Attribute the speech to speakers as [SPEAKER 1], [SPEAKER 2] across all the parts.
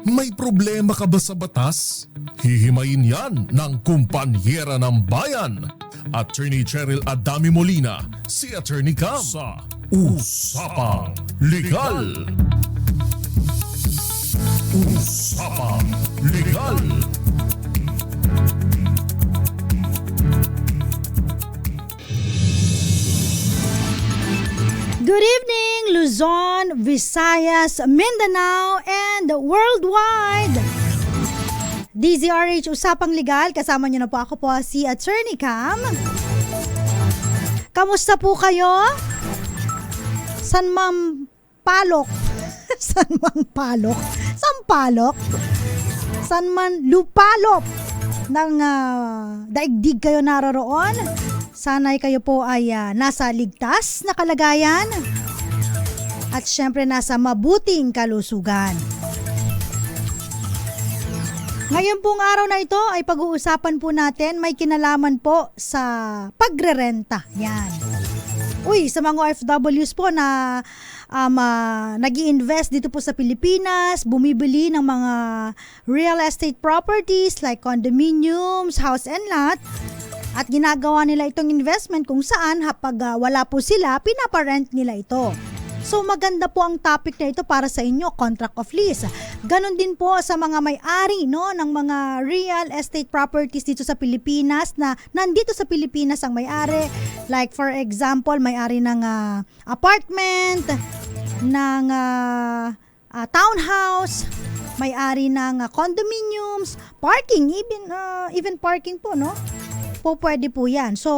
[SPEAKER 1] May problema ka ba sa batas? Hihimayin yan ng kumpanyera ng bayan. Attorney Cheryl Adami Molina, si Attorney Cam sa Usapang Legal. Usapang Legal.
[SPEAKER 2] Good evening, Luzon, Visayas, Mindanao, and worldwide. DZRH Usapang Legal, kasama niyo na po ako po si Attorney Cam. Kamusta po kayo? San Mang Palok? San Mang Palok? Sampalok? San Man Lupalop ng daigdig kayo naroroon? Sana'y kayo po ay nasa ligtas na kalagayan at syempre nasa mabuting kalusugan. Ngayon pong araw na ito ay pag-uusapan po natin, may kinalaman po sa pagrerenta. Yan. Uy, sa mga OFWs po na nag-i-invest dito po sa Pilipinas, bumibili ng mga real estate properties like condominiums, house and lot, at ginagawa nila itong investment kung saan kapag wala po sila, pinaparent nila ito. So maganda po ang topic na ito para sa inyo, contract of lease. Ganon din po sa mga may-ari ng mga real estate properties dito sa Pilipinas na nandito sa Pilipinas ang may-ari. Like for example, may-ari ng apartment, ng townhouse, may-ari ng condominiums, parking, even parking po, no? Po pwede po yan. So,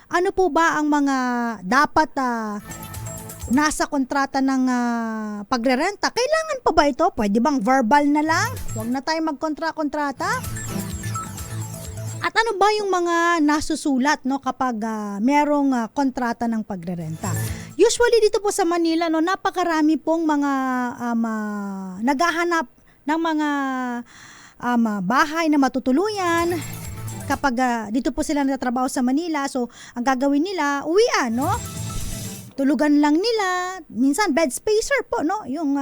[SPEAKER 2] ano po ba ang mga dapat nasa kontrata ng pagrerenta? Kailangan pa ba ito? Pwede bang verbal na lang? Huwag na tayo magkontra-kontrata? At ano ba yung mga nasusulat kapag merong kontrata ng pagrerenta? Usually dito po sa Manila, napakarami pong mga naghahanap ng mga bahay na matutuluyan. Kapag dito po sila nagtatrabaho sa Manila, so ang gagawin nila, uwian, tulugan lang nila, minsan bed spacer po, yung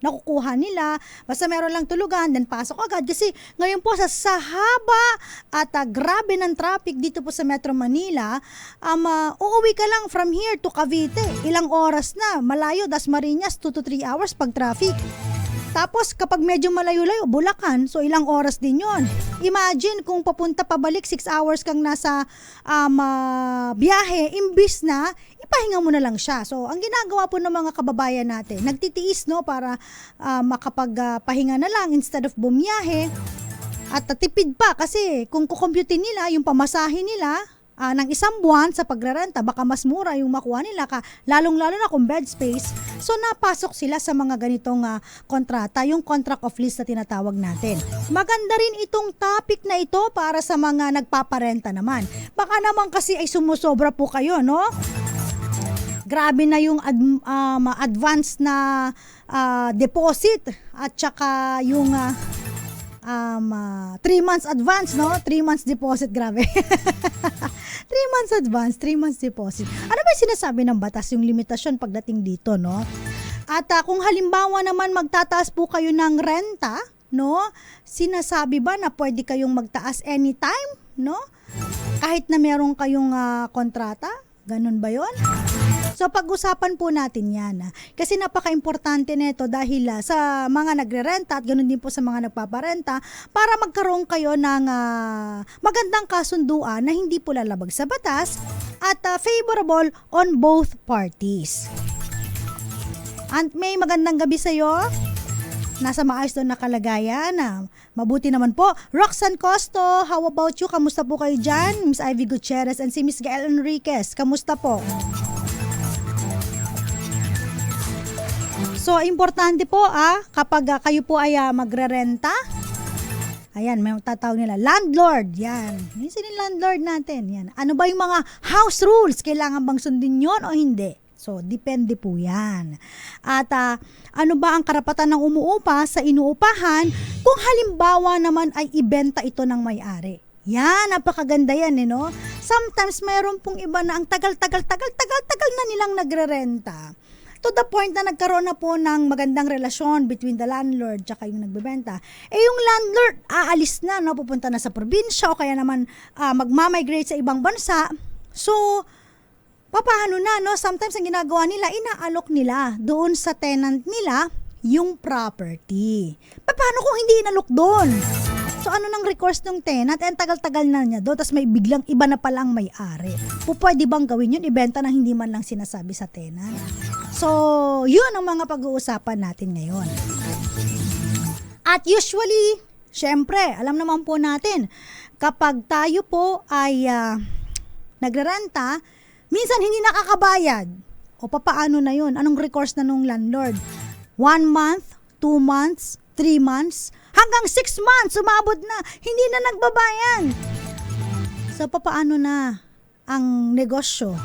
[SPEAKER 2] nakukuha nila, basta meron lang tulugan, then pasok agad. Kasi ngayon po sa haba at grabe ng traffic dito po sa Metro Manila, uuwi ka lang from here to Cavite, ilang oras na, malayo, Dasmariñas, 2 to 3 hours pag traffic. Tapos kapag medyo malayo-layo, Bulacan, so ilang oras din yon. Imagine kung papunta pabalik 6 hours kang nasa biyahe, imbis na ipahinga mo na lang siya. So ang ginagawa po ng mga kababayan natin, nagtitiis para makapagpahinga na lang instead of bumiyahe. At tipid pa kasi kung kukomputin nila yung pamasahe nila ng isang buwan sa pagrerenta, baka mas mura yung makuha nila, lalong-lalo na kung bed space. So napasok sila sa mga ganitong kontrata, yung contract of lease na tinatawag natin. Maganda rin itong topic na ito para sa mga nagpaparenta naman. Baka naman kasi ay sumusobra po kayo, Grabe na yung advance na deposit at saka yung 3 months advance, 3 months deposit, grabe. 3 months advance, 3 months deposit. Ano ba yung sinasabi ng batas, yung limitasyon pagdating dito, At kung halimbawa naman magtataas po kayo ng renta, sinasabi ba na pwede kayong magtaas anytime, Kahit na meron kayong kontrata? Ganun ba yon? So pag-usapan po natin yan. Kasi napaka-importante nito dahil sa mga nagre-renta at ganoon din po sa mga nagpaparenta para magkaroon kayo ng magandang kasunduan na hindi po lalabag sa batas at favorable on both parties. And may magandang gabi sa iyo. Nasa maayos doon na kalagayan. Mabuti naman po. Roxanne Costo, how about you? Kamusta po kayo dyan? Miss Ivy Gutierrez and si Miss Gael Enriquez. Kamusta po? So, importante po kapag kayo po ay magre-renta, ayan, may tatawag nila, landlord, yan. Minsan yung landlord natin, yan. Ano ba yung mga house rules? Kailangan bang sundin yon o hindi? So, depende po yan. At ano ba ang karapatan ng umuupa sa inuupahan kung halimbawa naman ay ibenta ito ng may-ari? Yan, napakaganda yan, Sometimes mayroon pong iba na ang tagal na nilang nagre-renta. to the point na nagkaroon na po ng magandang relasyon between the landlord tsaka yung nagbebenta. Yung landlord aalis na, no, pupunta na sa probinsya o kaya naman magmamigrate sa ibang bansa. So, papaano na, no? Sometimes ang ginagawa nila, inaalok nila doon sa tenant nila yung property. Paano kung hindi inalok doon? So ano nang recourse ng tenant? Tagal-tagal na niya doon, tapos may biglang iba na palang may-ari. Pwede bang gawin yun? Ibenta na hindi man lang sinasabi sa tenant. So, yun ang mga pag-uusapan natin ngayon. At usually, syempre, alam naman po natin, kapag tayo po ay nagrarenta, minsan hindi nakakabayad. O papaano na yun? Anong recourse na nung landlord? 1 month, 2 months, 3 months, hanggang 6 months, umabot na, hindi na nagbabayan. So, papaano na ang negosyo?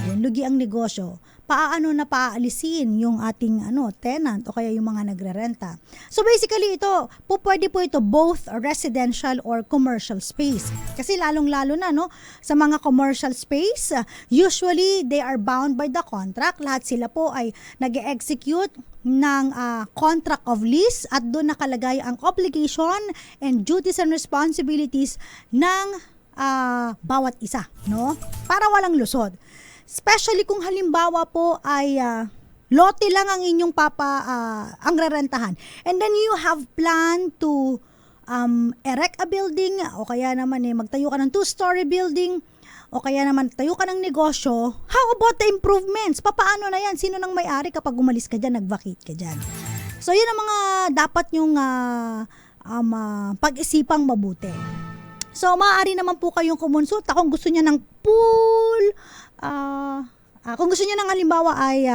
[SPEAKER 2] Ayun, lugi ang negosyo. Paano na paaalisin yung ating tenant o kaya yung mga nagrerenta. So, basically, pwede po ito both residential or commercial space. Kasi lalong-lalo na, no, sa mga commercial space, usually, they are bound by the contract. Lahat sila po ay nag-execute ng contract of lease at doon nakalagay ang obligation and duties and responsibilities ng bawat isa, no? Para walang lusod. Especially kung halimbawa po ay lote lang ang inyong ang rerentahan. And then you have planned to erect a building o kaya naman magtayo ka ng 2-story building o kaya naman tayo ka ng negosyo. How about the improvements? Papaano na yan? Sino nang may-ari kapag umalis ka dyan, nag-vacate ka dyan? So yun ang mga dapat yung pag-isipang mabuti. So maaari naman po kayong kumonsulta kung gusto niya ng full kung gusto niya ng halimbawa ay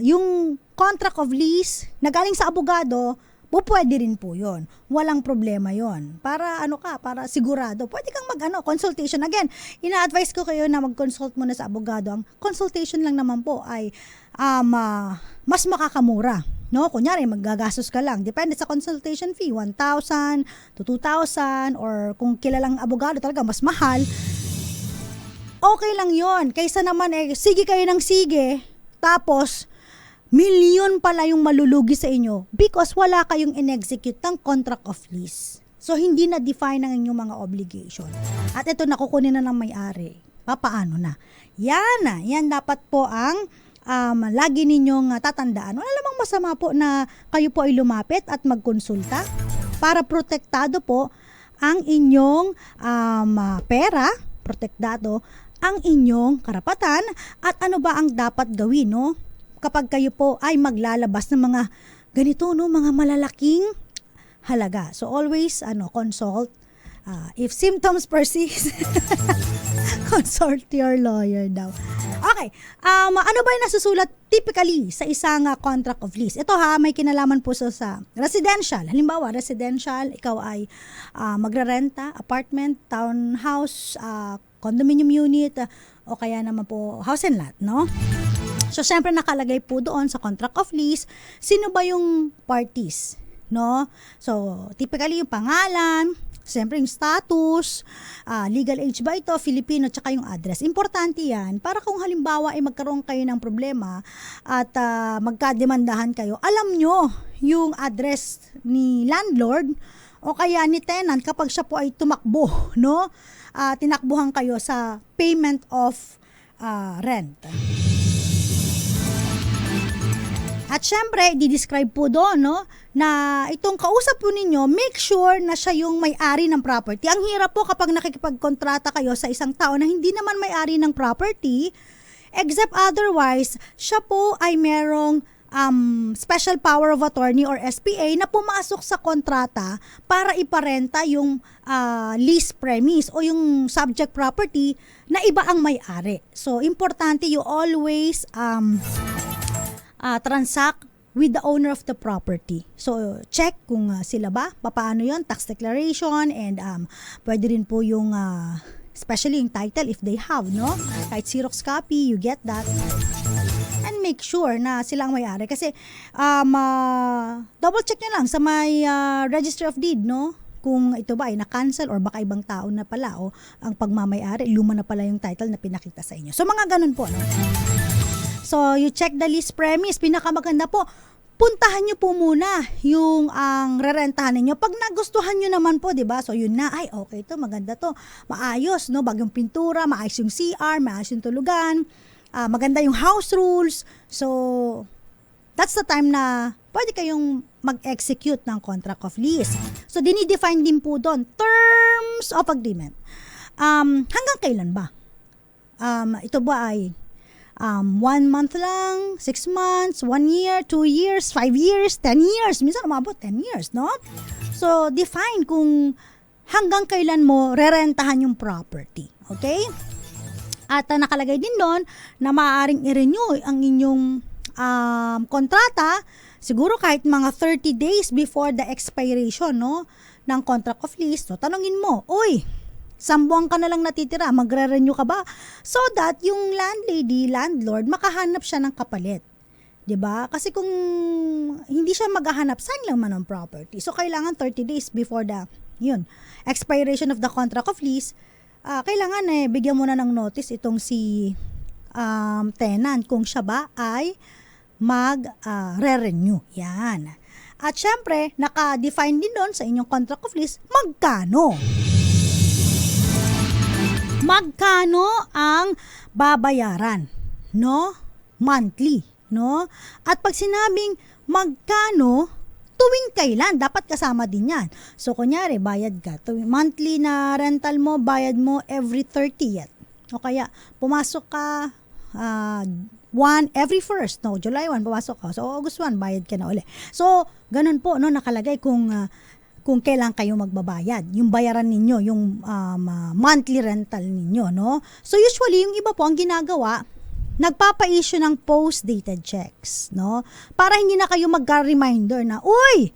[SPEAKER 2] yung contract of lease na galing sa abogado, pwede rin po yun. Walang problema yun. Para para sigurado. Pwede kang consultation. Again, ina-advise ko kayo na mag-consult muna sa abogado. Ang consultation lang naman po ay mas makakamura. No, kunyari maggagastos ka lang. Depende sa consultation fee, 1,000 to 2,000 or kung kilalang abogado talaga mas mahal. Okay lang 'yon. Kaysa naman sige kayo ng sige, tapos milyon pala yung malulugi sa inyo because wala kayong in-execute ng contract of lease. So hindi na define ang inyong mga obligation. At ito nakukunin na ng may-ari. Papaano na? Yan dapat po ang lagi ninyong tatandaan. Wala namang masama po na kayo po ay lumapit at magkonsulta para protektado po ang inyong pera, protektado ang inyong karapatan at ano ba ang dapat gawin, no? Kapag kayo po ay maglalabas ng mga ganito, no, mga malalaking halaga. So always consult. If symptoms persist, consult your lawyer daw. Okay, ano ba yung nasusulat typically sa isang contract of lease? Ito may kinalaman po sa residential. Halimbawa, residential, ikaw ay magrerenta, apartment, townhouse, condominium unit, o kaya naman po house and lot, no? So, syempre nakalagay po doon sa contract of lease, sino ba yung parties, no? So, typically yung pangalan, siyempre yung status, legal age ba ito, Filipino, tsaka yung address. Importante yan para kung halimbawa ay magkaroon kayo ng problema at magkademandahan kayo, alam nyo yung address ni landlord o kaya ni tenant kapag siya po ay tumakbo, no? Tinakbuhan kayo sa payment of rent. At syempre, di-describe po doon, no, na itong kausap po ninyo, make sure na siya yung may-ari ng property. Ang hirap po kapag nakikipagkontrata kayo sa isang tao na hindi naman may-ari ng property, except otherwise, siya po ay merong special power of attorney or SPA na pumasok sa kontrata para iparenta yung lease premise o yung subject property na iba ang may-ari. So, importante you always transact with the owner of the property. So, check kung sila ba, paano yon, tax declaration, and pwede rin po yung, especially yung title if they have, no? Kahit Xerox copy, you get that. And make sure na sila ang may-ari. Kasi, double check nyo lang sa may registry of deed, no? Kung ito ba ay na-cancel or baka ibang tao na pala o ang pagmamay-ari, luma na pala yung title na pinakita sa inyo. So, mga ganun po, no? So, you check the lease premise. Pinakamaganda po, puntahan nyo po muna yung ang rerentahan ninyo. Pag nagustuhan nyo naman po, di ba? So, yun na, ay, okay to, maganda to. Maayos, no? Bagong pintura, maayos yung CR, maayos yung tulugan, maganda yung house rules. So, that's the time na pwede kayong mag-execute ng contract of lease. So, dinidefine din po doon, terms of agreement. Hanggang kailan ba? Ito ba ay 1 month lang, 6 months, 1 year, 2 years, 5 years, 10 years. Minsan umabot 10 years, no? So, define kung hanggang kailan mo rerentahan yung property. Okay? At nakalagay din doon na maaaring i-renew ang inyong kontrata siguro kahit mga 30 days before the expiration, no, ng contract of lease. So, tanongin mo, uy, 1 buwan ka na lang natitira, magre-renew ka ba? So that yung landlord, makahanap siya ng kapalit. 'Di ba? Kasi kung hindi siya maghahanap, saan lang man ng property. So kailangan 30 days before the expiration of the contract of lease, kailangan bigyan mo na ng notice itong si tenant kung siya ba ay mag-re-renew. Yan. At syempre, naka-define din doon sa inyong contract of lease, magkano ang babayaran, no? Monthly, no? At pag sinabing magkano, tuwing kailan, dapat kasama din yan. So, kunyari, bayad ka. Monthly na rental mo, bayad mo every 30th. O kaya, pumasok ka every 1st, no? July 1, pumasok ka. So, August 1, bayad ka na uli. So, ganun po, no? Nakalagay kung kailan kayo magbabayad, yung bayaran ninyo, yung monthly rental ninyo, no? So usually yung iba po ang ginagawa, nagpapa-issue ng post-dated checks, no? Para hindi na kayo magka-reminder na, uy,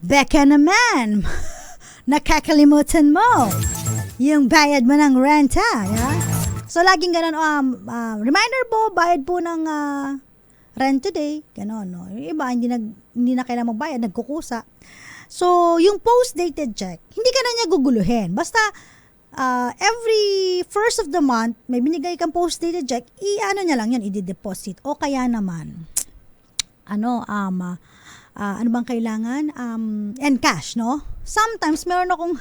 [SPEAKER 2] beka naman, nakakalimutan mo yung bayad mo ng renta, yeah? So laging ganun, reminder po, bayad po ng rent today, ganun, no? Yung iba, hindi na kailangan magbayad, nagkukusa. So, yung post-dated check, hindi ka na niya guguluhin. Basta, every first of the month, may binigay kang post-dated check, i-ano niya lang yan, i-deposit. O kaya naman, ano bang kailangan? Encash, no? Sometimes, meron akong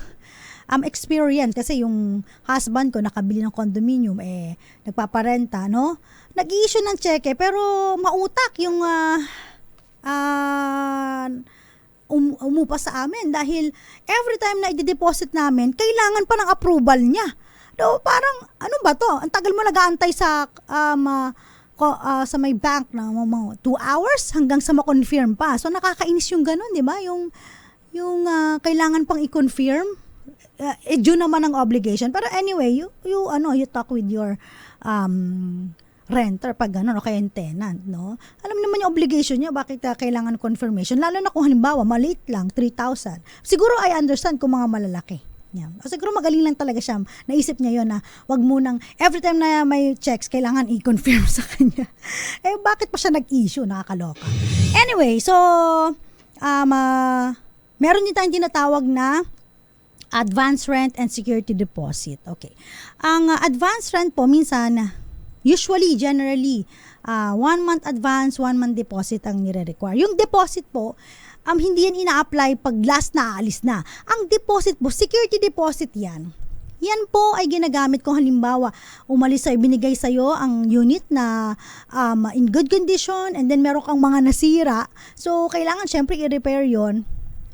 [SPEAKER 2] experience, kasi yung husband ko, nakabili ng condominium, nagpaparenta, no? Nag-i-issue ng check, pero mautak yung umupa sa amin dahil every time na i-deposit namin, kailangan pa ng approval niya. So, parang, ano ba to? Ang tagal mo nag-aantay sa may bank na mga 2 hours hanggang sa ma-confirm pa. So, nakakainis yung ganun, di ba? Yung kailangan pang i-confirm. Due naman ang obligation. Pero anyway, you talk with your renter pag gano'n o kaya yung tenant, no? Alam naman yung obligation niya, bakit kailangan confirmation? Lalo na kung halimbawa, maliit lang, 3,000. Siguro I understand kung mga malalaki. Yeah. O siguro magaling lang talaga siya. Naisip niya yon na wag munang, every time na may checks, kailangan i-confirm sa kanya. Bakit pa siya nag-issue? Nakakaloka. Anyway, so, meron din tayong tinatawag na advance rent and security deposit. Okay. Ang advance rent po, minsan, usually, generally, 1 month advance, 1 month deposit ang nire-require. Yung deposit po, hindi yan ina-apply pag last na aalis na. Ang deposit po, security deposit yan. Yan po ay ginagamit kung halimbawa, umalis sa'yo, binigay sa'yo ang unit na in good condition and then meron kang mga nasira. So, kailangan syempre i-repair yon.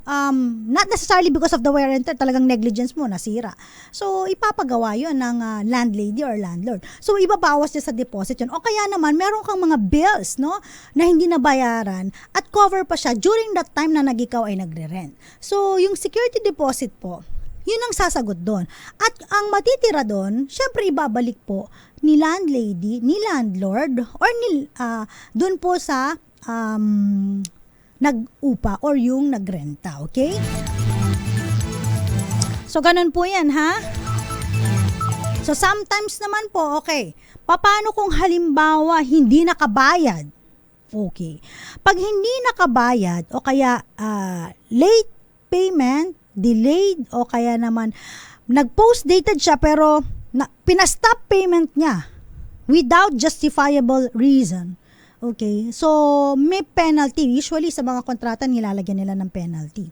[SPEAKER 2] Not necessarily because of the wear and tear, talagang negligence mo, nasira. So, ipapagawa yun ng landlady or landlord. So, ibabawas niya sa deposit yun. O kaya naman, meron kang mga bills, no, na hindi nabayaran at cover pa siya during that time na ikaw ay nagre-rent. So, yung security deposit po, yun ang sasagot doon. At ang matitira doon, syempre ibabalik po ni landlady, ni landlord, or doon po sa nag-upa or yung nagrenta, okay? So, ganun po yan, ha? So, sometimes naman po, okay, paano kung halimbawa hindi nakabayad? Okay. Pag hindi nakabayad o kaya late payment, delayed o kaya naman nag-post-dated siya pero pinastop payment niya without justifiable reason. Okay? So, may penalty. Usually, sa mga kontrata, nilalagyan nila ng penalty.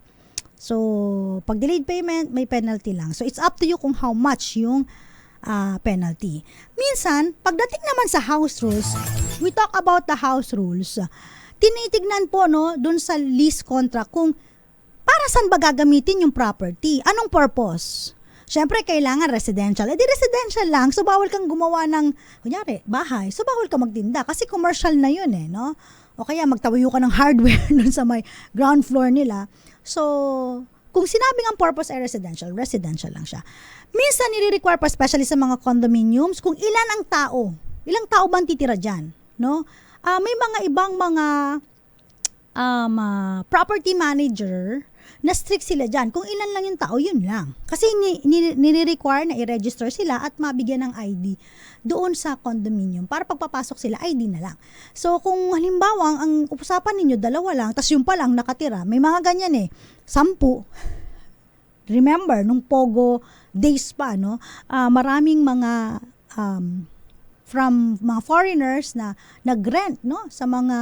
[SPEAKER 2] So, pag delayed payment, may penalty lang. So, it's up to you kung how much yung penalty. Minsan, pagdating naman sa house rules, we talk about the house rules. Tinitignan po, no, dun sa lease contract kung para saan ba gagamitin yung property? Anong purpose? Siyempre, kailangan residential. Di residential lang, so bawal kang gumawa ng, kunyari, bahay. So bawal ka magtinda kasi commercial na yun no? O kaya magtawayo ka ng hardware dun sa may ground floor nila. So, kung sinabing ang purpose ay residential lang siya. Minsan, nire-require pa, especially sa mga condominiums, kung ilan ang tao. Ilang tao bang titira dyan? No? May mga ibang mga property manager na strict sila dyan. Kung ilan lang yung tao, yun lang. Kasi nire-require na i-register sila at mabigyan ng ID doon sa condominium. Para pagpapasok sila, ID na lang. So, kung halimbawa, ang usapan ninyo, 2 lang, tas yung pa lang nakatira, may mga ganyan 10. Remember, nung Pogo days pa, no? Maraming mga from mga foreigners na nag-rent, no? Sa mga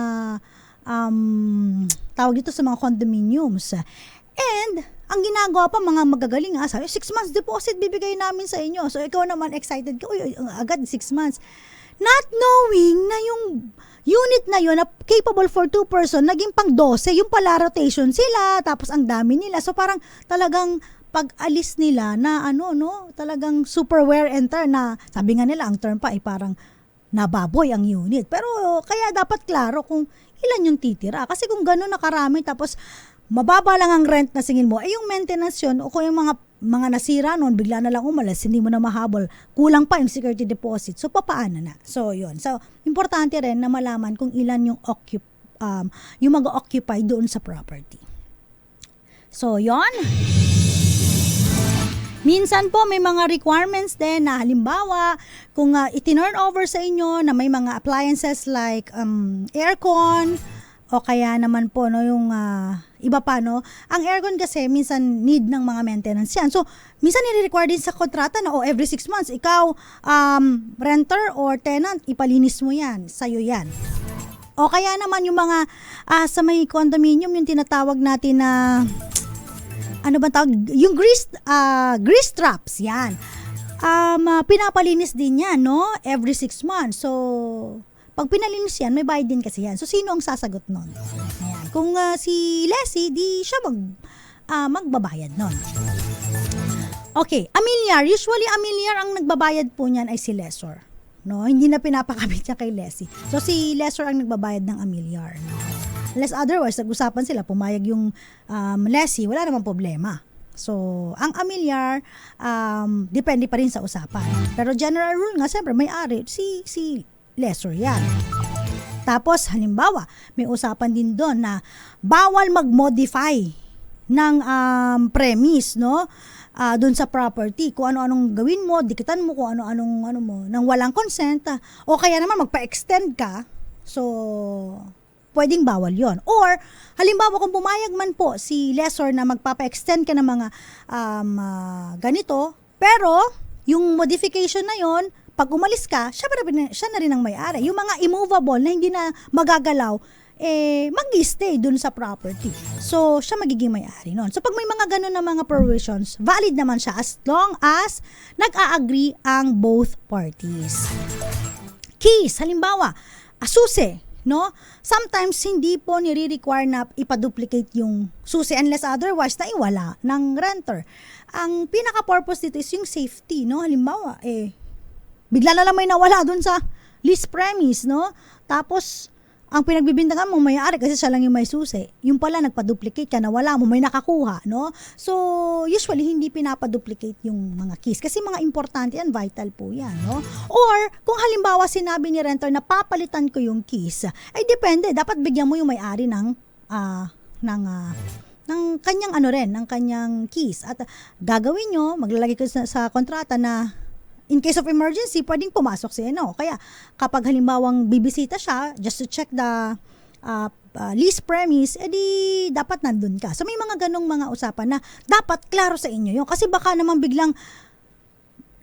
[SPEAKER 2] tawag dito sa mga condominiums. And, ang ginagawa pa, mga magagaling sabi, 6 months deposit bibigay namin sa inyo. So, ikaw naman excited ka, agad 6 months. Not knowing na yung unit na yun, na capable for 2 person, naging pang 12, yung pala rotation sila, tapos ang dami nila. So, parang talagang pag-alis nila na talagang super wear and tear na, sabi nga nila, ang term pa ay parang nababoy ang unit. Pero, kaya dapat klaro kung ilan yung titira. Kasi kung gano'n nakarami, tapos mababa lang ang rent na singin mo, yung maintenance yun, o kung yung mga nasira noon, bigla na lang umalis, hindi mo na mahabol, kulang pa yung security deposit. So, papaano na? So, yun. So, importante rin na malaman kung ilan yung yung mag-occupy doon sa property. So, yun. Minsan po may mga requirements din na halimbawa kung itinurn over sa inyo na may mga appliances like aircon o kaya naman po yung iba pa ang aircon kasi minsan need ng mga maintenance yan. So minsan nire-require din sa kontrata na every 6 months ikaw renter or tenant ipalinis mo yan, sa'yo yan. O kaya naman yung mga sa may condominium yung tinatawag natin na ano ba tawag? Yung grease traps, yan. Pinapalinis din yan, no? Every 6 months. So, pag pinalinis yan, may bayad din kasi yan. So, sino ang sasagot nun? Ayan. Kung si Leslie, di siya magbabayad nun. Okay, amilyar. Usually, amilyar ang nagbabayad po niyan ay si lessor. No? Hindi na pinapakabit niya kay Leslie. So, si lessor ang nagbabayad ng amilyar. No? Unless otherwise, nag-usapan sila, pumayag yung lessee, wala namang problema. So, ang amilyar, depende pa rin sa usapan. Pero general rule nga, siyempre, may-ari, si lessor yan. Tapos, halimbawa, may usapan din doon na bawal mag-modify ng premise, no? Doon sa property, kung ano-anong gawin mo, dikitan mo, kung ano-anong mo, nang walang consent, o kaya naman magpa-extend ka, so pwedeng bawal yon. Or, halimbawa kung pumayag man po si lessor na magpapa-extend ka ng mga ganito, pero yung modification na yon, pag umalis ka, siya na rin ang may-ari. Yung mga immovable na hindi na magagalaw, mag-stay dun sa property. So, siya magiging may-ari nun. So, pag may mga ganun na mga provisions, valid naman siya as long as nag-a-agree ang both parties. Keys, halimbawa, susi, no? Sometimes hindi po nire-require na ipa-duplicate yung susi unless otherwise na iwala ng renter. Ang pinaka-purpose dito is yung safety, no? Halimbawa, bigla na lang may nawala dun sa lease premise, no? Tapos, ang pinagbibintangan mo may-ari kasi siya lang yung may susi. Yung pala nagpa-duplicate ka, nawala mo, may nakakuha, no? So, usually hindi pinapa-duplicate yung mga keys kasi mga importante yan, vital po yan, no? Or, kung halimbawa sinabi ni renter na papalitan ko yung keys, ay depende, dapat bigyan mo yung may-ari ng kanyang ng kanyang keys. At gagawin nyo, maglalagay ko sa kontrata na in case of emergency, pwedeng pumasok siya, no? Kaya, kapag halimbawang bibisita siya, just to check the lease premise, edi dapat nandun ka. So, may mga ganong mga usapan na dapat klaro sa inyo yun. Kasi baka naman biglang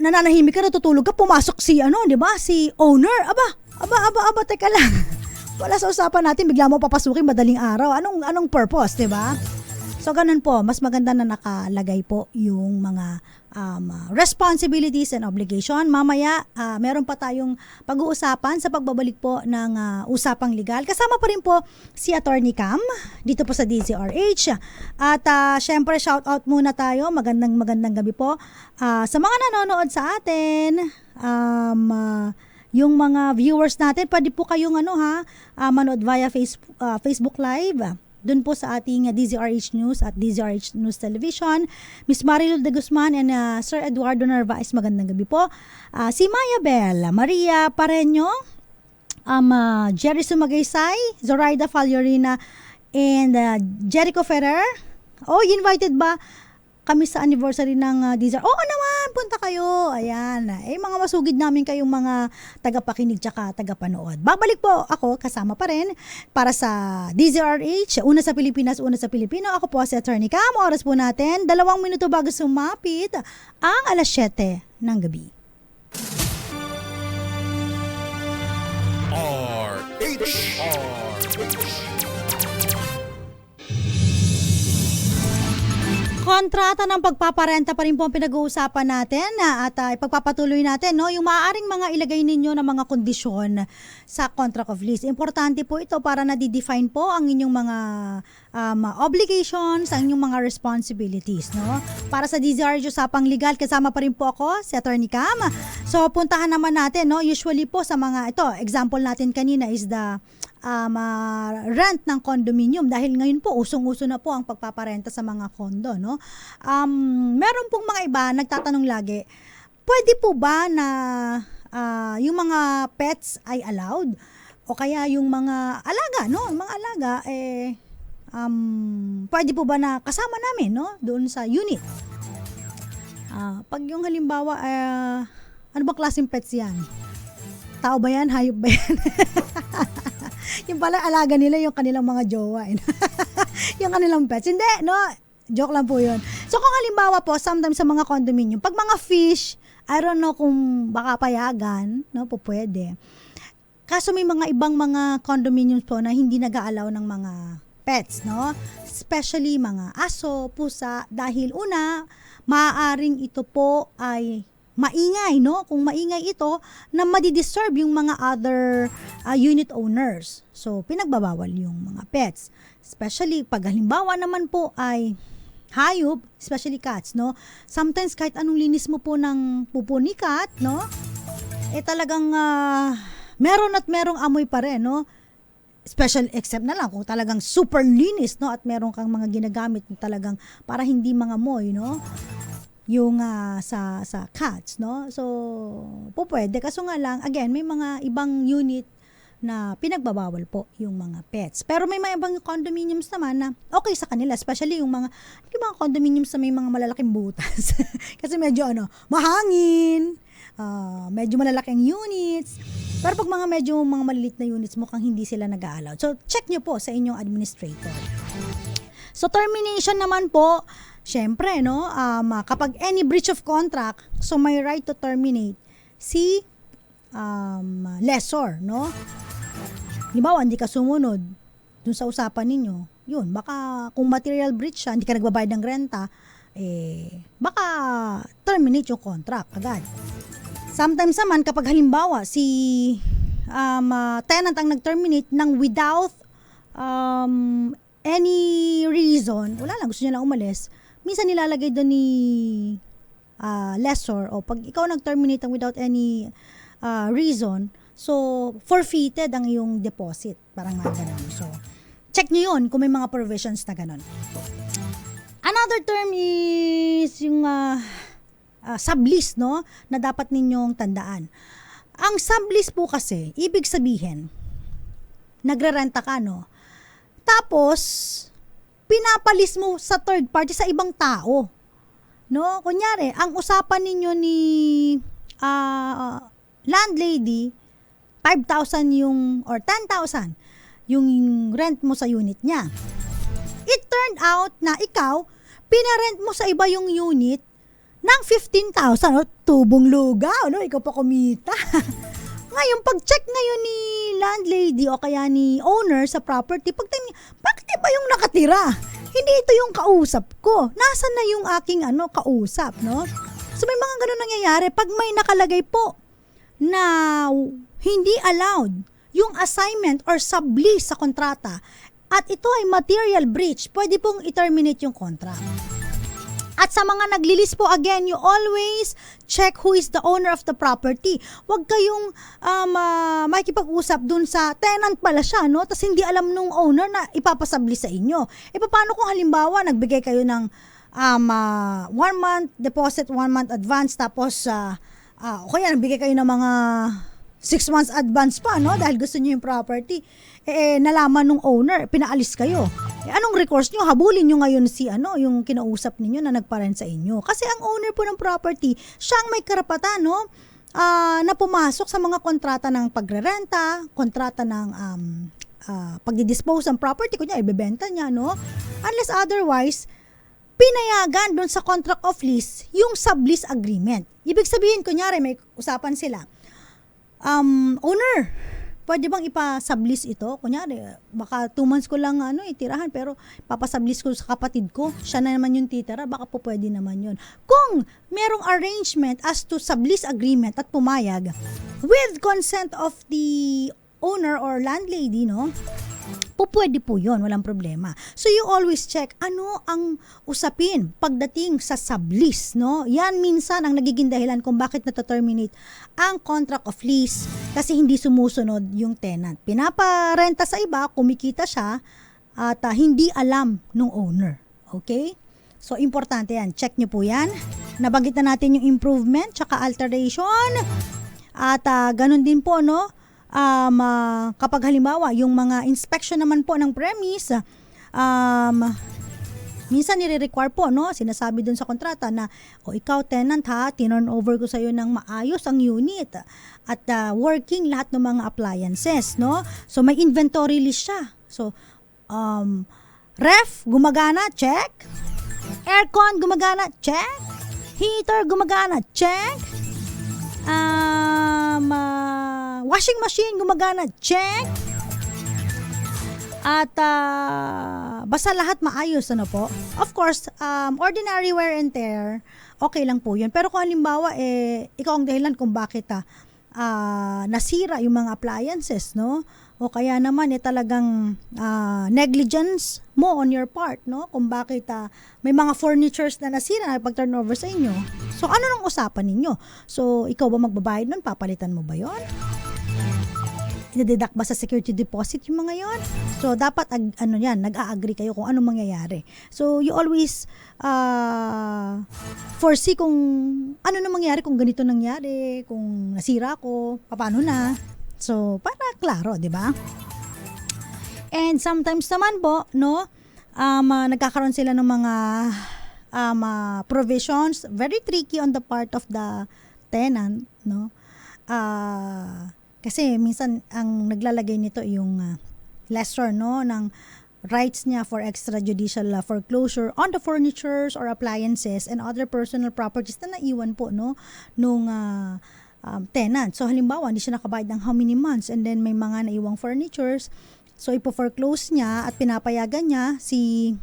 [SPEAKER 2] nananahimik ka, natutulog ka, pumasok si, di ba? Si owner. Aba, teka lang. Wala sa usapan natin, bigla mo papasukin madaling araw. Anong purpose, 'di ba? So ganun po, mas maganda na nakalagay po yung mga responsibilities and obligation. Mamaya, meron pa tayong pag-uusapan sa pagbabalik po ng usapang legal. Kasama pa rin po si Attorney Cam dito po sa DZRH. At syempre, shout out muna tayo. Magandang gabi po sa mga nanonood sa atin. Yung mga viewers natin, pwede po kayong manood via Facebook Live. Doon po sa ating DZRH News at DZRH News Television. Miss Marilyn de Guzman and Sir Eduardo Narvaez, magandang gabi po. Si Maya Bell, Maria Pareño, Jerry Sumagaysay, Zoraida Faljorina, and Jericho Ferrer. Invited ba kami sa anniversary ng DZR? Oo naman, punta kayo. Ayan. Mga masugid namin kayong mga tagapakinig tsaka tagapanood. Babalik po ako, kasama pa rin, para sa DZRH, una sa Pilipinas, una sa Pilipino. Ako po si Attorney Cam. Oras po natin, 2 minuto bago sumapit ang 7:00 ng gabi. Kontrata ng pagpaparenta pa rin po ang pinag-uusapan natin at ipagpapatuloy natin yung maaaring mga ilagay ninyo na mga kondisyon sa contract of lease. Importante po ito para na-define po ang inyong mga obligations, ang inyong mga responsibilities. Para sa DZRH Usapang Legal, kasama pa rin po ako, si Attorney Cam. So puntahan naman natin, usually po sa mga, example natin kanina is the rent ng condominium dahil ngayon po usong-uso na po ang pagpaparenta sa mga condo, meron pong mga iba nagtatanong lagi, pwede po ba na yung mga pets ay allowed o kaya yung mga alaga, mga alaga pwede po ba na kasama namin doon sa unit? Pag yung halimbawa ano ba klaseng pets yan? Tao ba yan? Hayop ba yan? Yung pala alaga nila yung kanilang mga jowa. Yung kanilang pets. Hindi, joke lang po yun. So kung halimbawa po, sometimes sa mga condominium, pag mga fish, I don't know kung baka payagan, po pwede. Kaso may mga ibang mga condominiums po na hindi nag-aalaw ng mga pets, especially mga aso, pusa, dahil una, maaaring ito po ay maingay, kung maingay ito, na madidisturb yung mga other unit owners. So, pinagbabawal yung mga pets. Especially, pag halimbawa naman po ay hayop, especially cats, Sometimes, kahit anong linis mo po ng pupo ni cat, talagang meron at merong amoy pa rin, Special except na lang kung talagang super linis, at meron kang mga ginagamit talagang para hindi mangamoy, yung sa cats, So po pwede, kaso nga lang again may mga ibang unit na pinagbabawal po yung mga pets. Pero may mga ibang condominiums naman na okay sa kanila, especially yung mga condominiums na may mga malalaking butas. Kasi medyo mahangin, medyo malalaking units. Pero pag medyo mga malilit na units, mukhang hindi sila nag-a-allow. So check nyo po sa inyong administrator. So termination naman po, syempre, kapag any breach of contract, so may right to terminate si lessor, Halimbawa, hindi ka sumunod dun sa usapan ninyo, yun, baka kung material breach siya, hindi ka nagbabayad ng renta, baka terminate yung contract agad. Sometimes naman, kapag halimbawa, si tenant ang nag-terminate ng without any reason, wala lang, gusto niya lang umalis, minsan nilalagay doon ni lessor, o pag ikaw nag-terminate without any reason, so forfeited ang iyong deposit, parang mga ganun. So check nyo yun kung may mga provisions na ganun. Another term is yung sublease, na dapat ninyong tandaan. Ang sublease po kasi, ibig sabihin, nagrerenta ka, tapos pinapalis mo sa third party, sa ibang tao. Kunyari, ang usapan ninyo ni landlady, 5,000 or 10,000 yung rent mo sa unit niya. It turned out na ikaw, pinarent mo sa iba yung unit ng 15,000, tubong lugaw, ikaw pa kumita. Ngayon, pag-check ngayon ni landlady o kaya ni owner sa property, pagtingin, bakit iba yung nakatira? Hindi ito yung kausap ko. Nasaan na yung aking kausap, no? So may mga ganun nangyayari pag may nakalagay po na hindi allowed yung assignment or sublease sa kontrata at ito ay material breach, pwede pong i-terminate yung contract. At sa mga naglilis po, again, you always check who is the owner of the property. Huwag kayong makikipag-usap dun sa tenant pala siya, no? Tapos hindi alam nung owner na ipapasabli sa inyo. E paano kung halimbawa, nagbigay kayo ng 1 month deposit, 1 month advance, tapos o kaya nagbigay kayo ng mga 6 months advance pa, no? Dahil gusto niyo yung property. Nalaman nung owner, pinaalis kayo. Anong recourse nyo? Habulin nyo ngayon si yung kinausap ninyo na nagparent sa inyo. Kasi ang owner po ng property, siya ang may karapatan, no? Na pumasok sa mga kontrata ng pagrerenta, kontrata ng pagdidispose ng property, kunya ibebenta niya, no? Unless otherwise, pinayagan doon sa contract of lease yung sublease agreement. Ibig sabihin, kunyari, may usapan sila. Owner, pwede bang ipa-sublease ito? Kunyari, baka 2 months ko lang itirahan, pero papasublease ko sa kapatid ko. Siya na naman yung titira, baka po pwede naman yun. Kung merong arrangement as to sublease agreement at pumayag, with consent of the owner or landlady, no? Pwede po yun, walang problema. So you always check ano ang usapin pagdating sa sublease, no? Yan minsan ang nagiging dahilan kung bakit nata-terminate ang contract of lease kasi hindi sumusunod yung tenant. Pinaparenta sa iba, kumikita siya at hindi alam nung owner. Okay? So importante yan. Check nyo po yan. Nabanggit na natin yung improvement tsaka alteration. At ganun din po, no? Kapag halimbawa yung mga inspection naman po ng premise, minsan nire-require po, no, sinasabi dun sa kontrata na ikaw tenant ha, tinurn over ko sa iyo ng maayos ang unit at working lahat ng mga appliances, no? So may inventory list siya. So ref gumagana, check. Aircon gumagana, check. Heater gumagana, check. Washing machine gumagana, check. At basta lahat maayos, po. Of course, ordinary wear and tear, okay lang po yun. Pero kung halimbawa, ikaw ang dahilan kung bakit nasira yung mga appliances, no? O kaya naman, talagang negligence mo on your part, no? Kung bakit may mga furnitures na nasira na pag-turnover sa inyo. So, ano nang usapan ninyo? So, ikaw ba magbabayad nun? Papalitan mo ba yon? Ide-deduct ba sa security deposit yung mga yon? So, dapat nag-a-agree kayo kung anong mangyayari. So, you always foresee kung ano na mangyayari, kung ganito nangyari, kung nasira ko, paano na. So, para klaro, di ba? And sometimes naman po, no, nagkakaroon sila ng mga provisions, very tricky on the part of the tenant, no? Kasi minsan ang naglalagay nito yung lessor, no, ng rights niya for extrajudicial foreclosure on the furnitures or appliances and other personal properties na naiwan po, no, nung tenant. So halimbawa, hindi siya nakabayad ng how many months and then may mga naiwang furnitures. So ipo-foreclose niya at pinapayagan niya si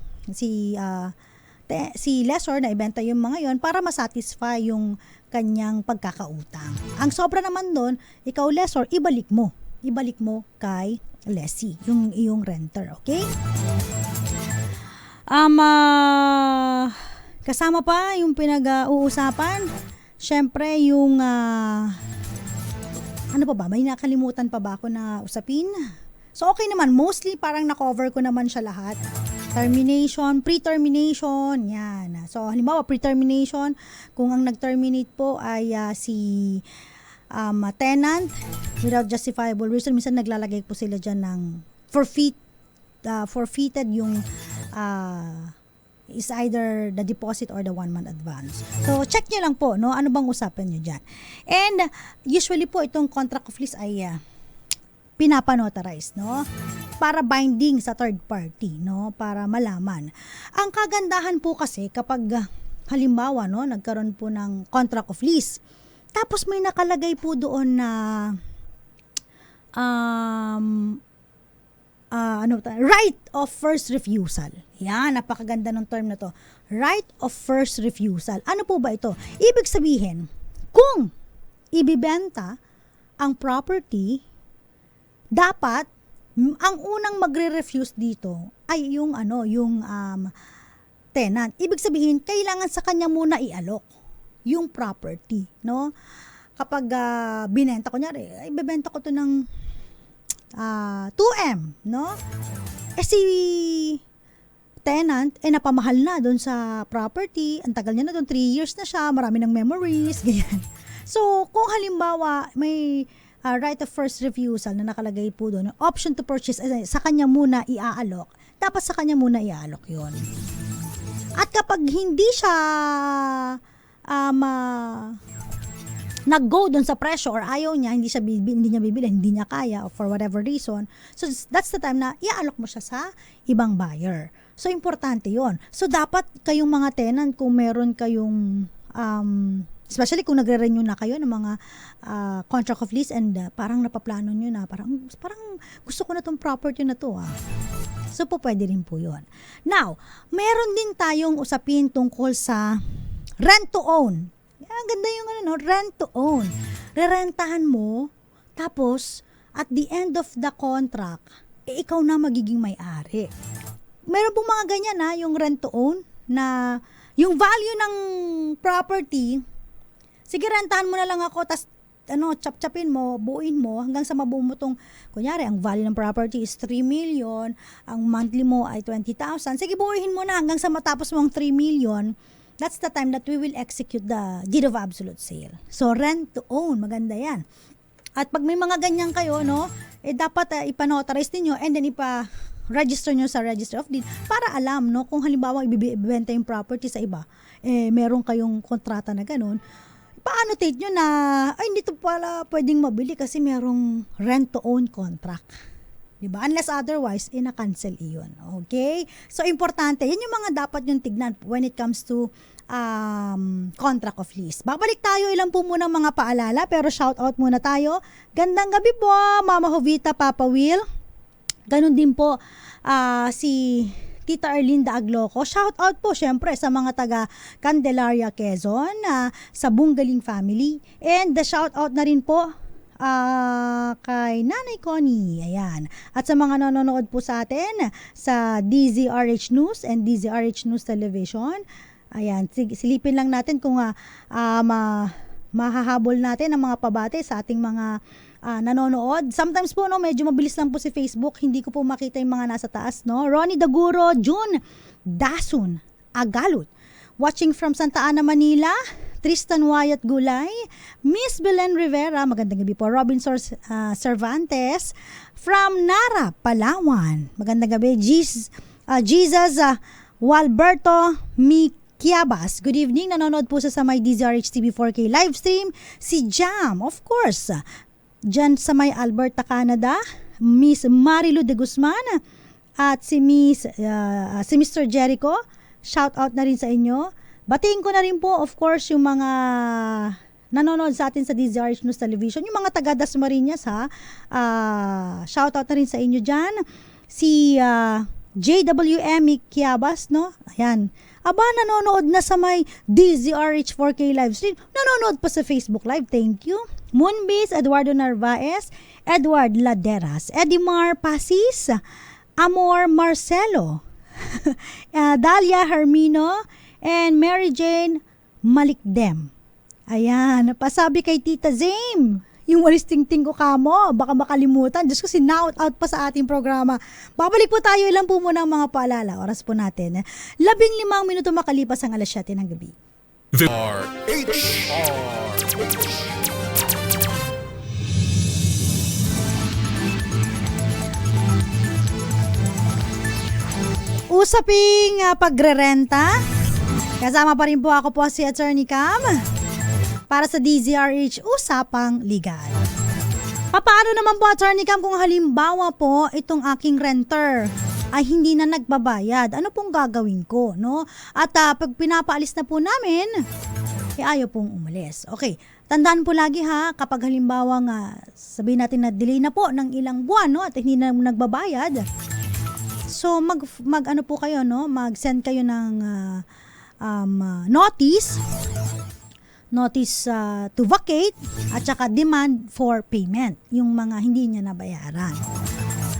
[SPEAKER 2] lessor na ibenta yung mga yon para masatisfy yung kanyang pagkakautang. Ang sobra naman doon, ikaw lessor, ibalik mo kay lessee, yung iyong renter, okay? Kasama pa yung pinag-uusapan, syempre yung ano pa ba, may nakalimutan pa ba ako na usapin? So okay naman, mostly parang na-cover ko naman siya lahat. Termination, pre-termination, yan. So halimbawa pre-termination, kung ang nag-terminate po ay si tenant without justifiable reason, minsan naglalagay po sila dyan ng forfeited yung is either the deposit or the 1 month advance. So check nyo lang po, no, ano bang usapan nyo dyan. And usually po itong contract of lease ay pinapanotarize, no, para binding sa third party, no, para malaman. Ang kagandahan po kasi kapag halimbawa, no, nagkaroon po ng contract of lease, tapos may nakalagay po doon na right of first refusal. Yan, napakaganda ng term na to. Right of first refusal. Ano po ba ito? Ibig sabihin, kung ibibenta ang property, dapat ang unang magre-refuse dito ay yung tenant. Ibig sabihin, kailangan sa kanya muna i-alok yung property, no? Kapag binenta ko, kunyari, ibebenta ko to ng 2M, no? Si tenant, napamahal na doon sa property, ang tagal niya na doon, 3 years na siya, marami ng memories, ganyan. So, kung halimbawa, may right of first refusal na nakalagay po doon, option to purchase, sa kanya muna i-aalok, dapat sa kanya muna i-aalok yun. At kapag hindi siya nag-go doon sa presyo or ayaw niya, hindi niya bibili, hindi niya kaya or for whatever reason, so that's the time na i-aalok mo siya sa ibang buyer. So, importante yon. So, dapat kayong mga tenant, kung meron kayong especially kung nagre-renew na kayo ng mga contract of lease and parang napaplano nyo na, parang gusto ko na tong property na to. So, po pwede rin po yun. Now, meron din tayong usapin tungkol sa rent to own. Ang ganda yung rent to own. Rerentahan mo, tapos, at the end of the contract, ikaw na magiging may-ari. Meron pong mga ganyan yung rent to own, na yung value ng property, sige, rentahan mo na lang ako, tas chap-chapin mo, buuin mo, hanggang sa mabuo mo tong, kunyari, ang value ng property is 3 million, ang monthly mo ay 20,000, sige, buuin mo na hanggang sa matapos mo ang 3 million, that's the time that we will execute the deed of absolute sale. So, rent to own, maganda yan. At pag may mga ganyan kayo, dapat ipanotarize ninyo and then register nyo sa Register of Deed para alam, kung halimbawa ibibenta yung property sa iba, meron kayong kontrata na ganun, pa-annotate nyo na, hindi to pala pwedeng mabili kasi merong rent-to-own contract. Diba? Unless otherwise, ina-cancel iyon. Okay? So, importante. Yan yung mga dapat yung tignan when it comes to contract of lease. Babalik tayo, ilan po muna mga paalala, pero shout out muna tayo. Gandang gabi po, Mama Jovita, Papa Will. Ganon din po si Tita Arlinda Agloco. Shout out po syempre sa mga taga Candelaria, Quezon, sa Bungaling family. And the shout out na rin po kay Nanay Connie. Ayan. At sa mga nanonood po sa atin sa DZRH News and DZRH News Television. Ayan. Silipin lang natin kung mahahabol natin ang mga pabate sa ating mga nanonood. Sometimes po, medyo mabilis lang po si Facebook. Hindi ko po makita yung mga nasa taas, Ronnie Daguro, June Dasun, Agalut. Watching from Santa Ana, Manila, Tristan Wyatt Gulay, Miss Belen Rivera, magandang gabi po. Robinson Cervantes, from Nara, Palawan. Magandang gabi. Jesus Walberto Miquiabas. Good evening. Nanonood po sa may DZRH TV 4K live stream. Si Jam, of course. Diyan sa may Alberta, Canada, Miss Marilu de Guzman at si Mr. Jericho, shout out na rin sa inyo. Batiin ko na rin po, of course, yung mga nanonood sa atin sa DZRH News Television, yung mga taga Dasmariñas, shout out na rin sa inyo dyan. Si JWM Kiabas, ayan. Aba, nanonood na sa may DZRH 4K live stream. Nanonood pa sa Facebook Live. Thank you. Moonbase, Eduardo Narvaez, Edward Laderas, Edimar Pasis, Amor Marcelo, Dalia Hermino, and Mary Jane Malikdem. Ayan, pasabi kay Tita Zame, yung walis tingting ko kamo, baka makalimutan. Diyos ko, sinout out pa sa ating programa. Babalik po tayo, ilan po muna ang mga paalala. Oras po natin. 15 minuto makalipas ang 7:00 ng gabi. Usaping pagrerenta. Kasama pa rin po ako po si Attorney Cam para sa DZRH Usapang Legal. Paano naman po, Attorney Cam, kung halimbawa po itong aking renter ay hindi na nagbabayad? Ano pong gagawin ko, At pag pinapaalis na po namin, ayaw pong umalis. Okay, tandaan po lagi ha, kapag halimbawa nga, sabihin natin na delay na po ng ilang buwan, no, at hindi na nagbabayad, so mag ano po kayo, no, mag-send kayo ng notice to vacate at saka demand for payment, yung mga hindi niya nabayaran.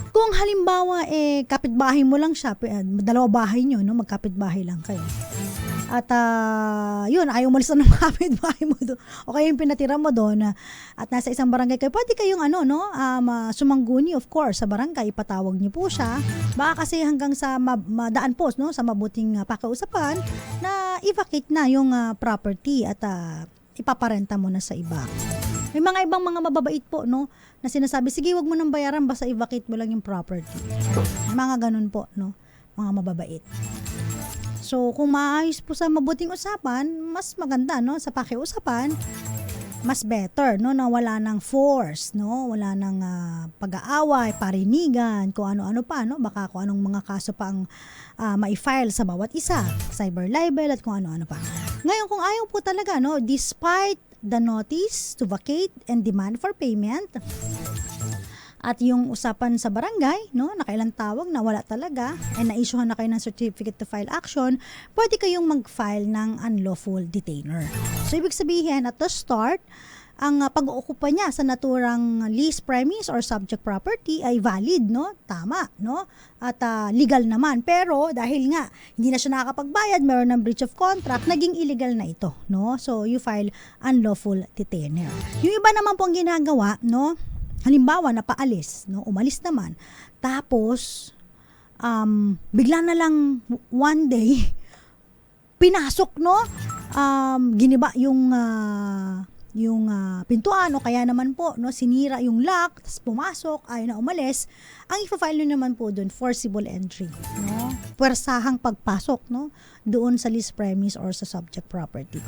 [SPEAKER 2] Kung halimbawa kapitbahay mo lang siya, dalawa bahay niyo, no, magkapitbahay lang kayo. At yun, ayaw umalis na ng kapitbahay mo doon. O kaya yung pinatira mo doon at nasa isang barangay kayo, pwede kayong sumangguni, of course, sa barangay, ipatawag niyo po siya. Baka kasi hanggang sa madaan po, no, sa mabuting pakiusapan na i-vacate na yung property at ipaparenta mo na sa iba. May mga ibang mga mababait po, no, na sinasabi, sige, wag mo nang bayaran, basta i-vacate mo lang yung property. Mga ganun po, no, mga mababait. So, kung maayos po sa mabuting usapan, mas maganda, no, sa pakiusapan, mas better, no, na wala ng force, no, wala ng pag-aaway, parinigan, kung ano-ano pa, no, baka kung anong mga kaso pa ang ma-file sa bawat isa, cyber libel at kung ano-ano pa. Ngayon, kung ayaw po talaga, no, despite the notice to vacate and demand for payment, at yung usapan sa barangay, no, nakailang tawag na wala talaga, na-issuehan na kayo ng certificate to file action, pwede kayong mag-file ng unlawful detainer. So, ibig sabihin, at the start, ang pag-uukupa niya sa naturang lease premise or subject property ay valid, no? Tama, no? At legal naman. Pero dahil nga hindi na siya nakakapagbayad, meron ng breach of contract, naging illegal na ito, no? So, you file unlawful detainer. Yung iba naman pong ginagawa, no? Halimbawa, napaalis, no? Umalis naman. Tapos, bigla na lang one day, pinasok, no? Giniba yung pintuan o kaya naman po, no, sinira yung lock, tapos pumasok, ayaw na umalis. Ang ipa-file nyo naman po doon, forcible entry, no? Puwersahang pagpasok, no, doon sa lease premise or sa subject property.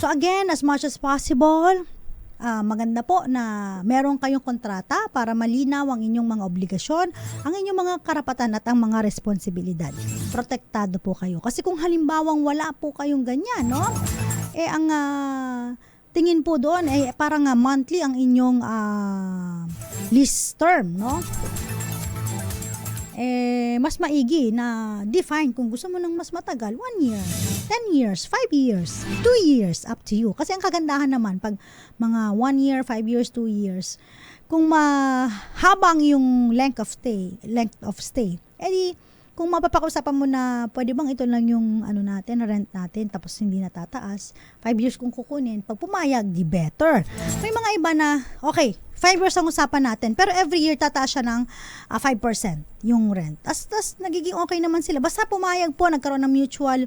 [SPEAKER 2] So again, as much as possible, maganda po na meron kayong kontrata para malinaw ang inyong mga obligasyon, ang inyong mga karapatan at ang mga responsibilidad. Protektado po kayo. Kasi kung halimbawang wala po kayong ganyan, no, ang tingin po doon parang monthly ang inyong lease term, no? Mas maigi na define kung gusto mo ng mas matagal, 1 year, 10 years, 5 years, 2 years, up to you. Kasi ang kagandahan naman, pag mga 1 year, 5 years, 2 years, kung mahabang yung length of stay, edi kung mapapag-usapan mo na pwede bang ito lang yung rent natin tapos hindi natataas, 5 years kung kukunin, pag pumayag, di better. May mga iba na, okay, 5 years ang usapan natin, pero every year tataas siya ng 5% yung rent. Tapos nagiging okay naman sila. Basta pumayag po, nagkaroon ng mutual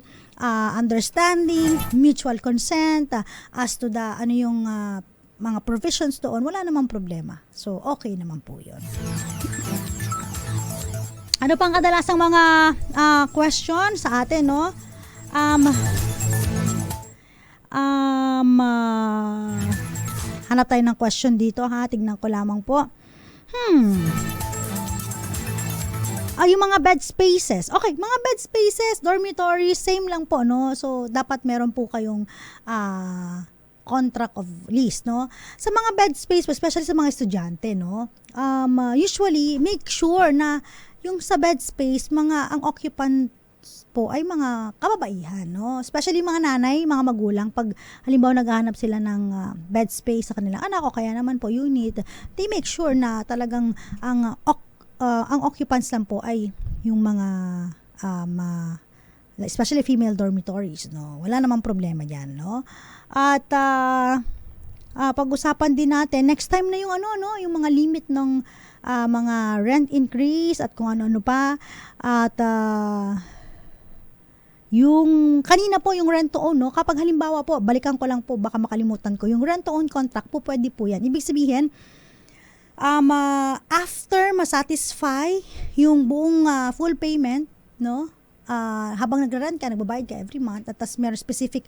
[SPEAKER 2] understanding, mutual consent, as to the, mga provisions doon, wala namang problema. So, okay naman po yun. Ano pang kadalasang mga question sa atin, no? Hanap tayo ng question dito, ha? Tignan ko lamang po. Yung mga bed spaces. Okay, mga bed spaces, dormitories, same lang po, no? So, dapat meron po kayong contract of lease, no? Sa mga bed space, especially sa mga estudyante, no? Usually, make sure na yung sa bed space, ang occupants po ay mga kababaihan, no? Especially mga nanay, mga magulang, pag halimbawa naghahanap sila ng bed space sa kanilang anak o kaya naman po unit, they make sure na talagang ang occupants lang po ay yung mga especially female dormitories, no? Wala namang problema diyan, no? At pag-usapan din natin next time na yung yung mga limit ng mga rent increase at kung ano-ano pa. At yung kanina po yung rent to own, no? Kapag halimbawa po, balikan ko lang po, baka makalimutan ko, yung rent to own contract po, pwede po yan. Ibig sabihin, after masatisfy yung buong full payment, no, habang nagra-rent ka, nagbabayad ka every month, at tas meron specific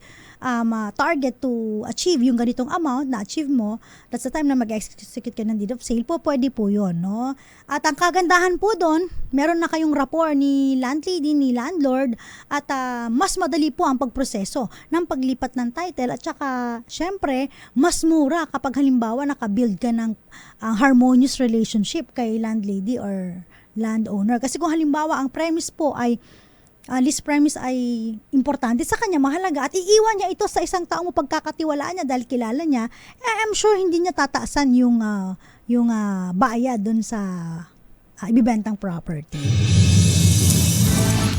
[SPEAKER 2] target to achieve yung ganitong amount na achieve mo, that's the time na mag-execute ka ng deed of sale po, pwede po yun, no? At ang kagandahan po doon, meron na kayong rapport ni landlady, ni landlord, at mas madali po ang pagproseso ng paglipat ng title, at saka, syempre, mas mura kapag halimbawa nakabuild ka ng harmonious relationship kay landlady or landowner. Kasi kung halimbawa ang premise po ay lease premise ay importante sa kanya, mahalaga, at iiwan niya ito sa isang taong mapagkakatiwalaan niya dahil kilala niya, I'm sure hindi niya tataasan yung bayad dun sa ibibentang property.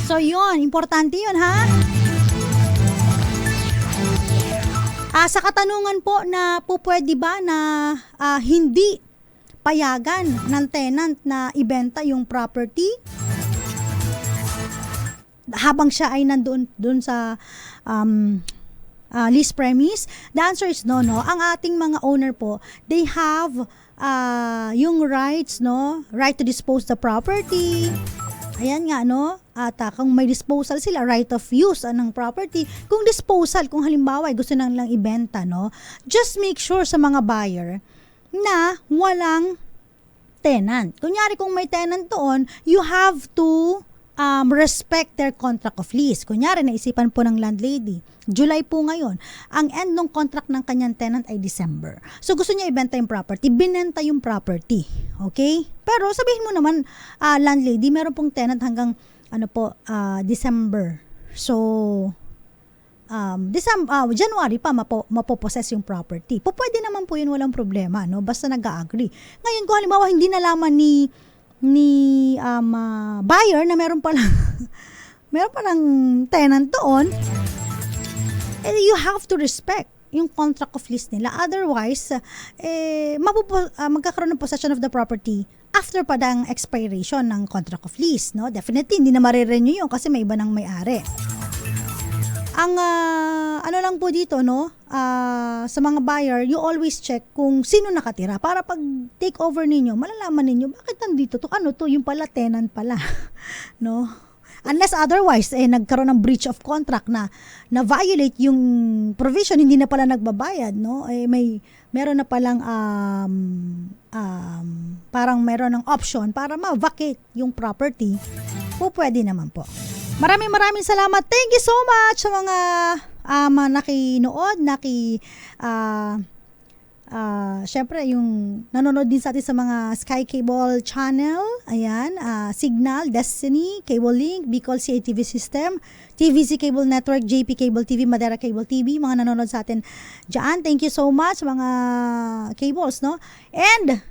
[SPEAKER 2] So yun, importante yun, ha? Sa katanungan po na po pwede ba na hindi payagan ng tenant na ibenta yung property habang siya ay nandoon sa lease premise? The answer is no. Ang ating mga owner po, they have yung rights, no? Right to dispose the property. Ayan nga, no? At kung may disposal sila, right of use ng property. Kung disposal, kung halimbawa ay gusto nang lang ibenta, no? Just make sure sa mga buyer na walang tenant. Kunyari kung may tenant doon, you have to respect their contract of lease. Kunyari, naisipan po ng landlady, July po ngayon, ang end ng contract ng kanyang tenant ay December. So, gusto niya ibenta yung property, binenta yung property. Okay? Pero, sabihin mo naman, landlady, meron pong tenant hanggang, December. So, January pa mapopossess yung property. Pwede naman po yun, walang problema, no? Basta nag-agree. Ngayon, kung halimbawa, hindi nalaman ni buyer na meron palang tenant doon, you have to respect yung contract of lease nila. Otherwise, magkakaroon ng possession of the property after pa ng expiration ng contract of lease, no? Definitely, hindi na marirenew yun kasi may iba ng may-ari. Ang lang po dito, no, sa mga buyer, you always check kung sino nakatira para pag take over ninyo, malalaman ninyo bakit nandito to, yung pala tenant pala. No? Unless otherwise nagkaroon ng breach of contract na violate yung provision, hindi na pala nagbabayad, no? Meron na palang parang meron ng option para ma-vacate yung property. Pwede naman po. Maraming salamat. Thank you so much sa mga nakinood, syempre yung nanonood din sa atin sa mga Sky Cable Channel, ayan, Signal, Destiny, Cable Link, Bicol CATV System, TVC Cable Network, JP Cable TV, Madera Cable TV, mga nanonood sa atin dyan. Thank you so much mga cables, no? And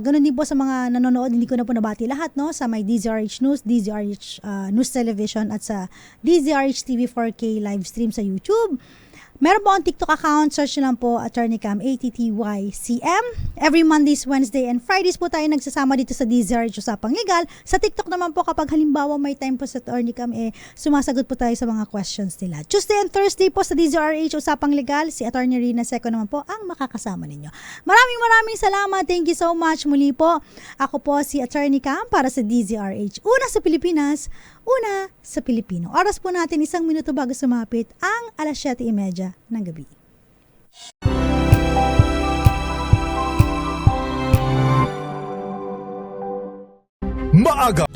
[SPEAKER 2] ganun din po sa mga nanonood, hindi ko na po nabati lahat, no? Sa may DZRH News, DZRH News Television, at sa DZRH TV 4K live stream sa YouTube. Meron po ang TikTok account, search nyo lang po Attorney Cam, ATTYCM. Every Mondays, Wednesday, and Fridays po tayo nagsasama dito sa DZRH Usapang Legal. Sa TikTok naman po, kapag halimbawa may time po sa Attorney Cam, sumasagot po tayo sa mga questions nila. Tuesday and Thursday po sa DZRH Usapang Legal, si Attorney Rina Seco naman po ang makakasama ninyo. Maraming salamat. Thank you so much. Muli po, ako po si Attorney Cam para sa DZRH. Una sa Pilipinas, una sa Pilipino. Oras po natin 1 minuto bago sumapit ang 7:30 ng gabi.
[SPEAKER 1] Maaga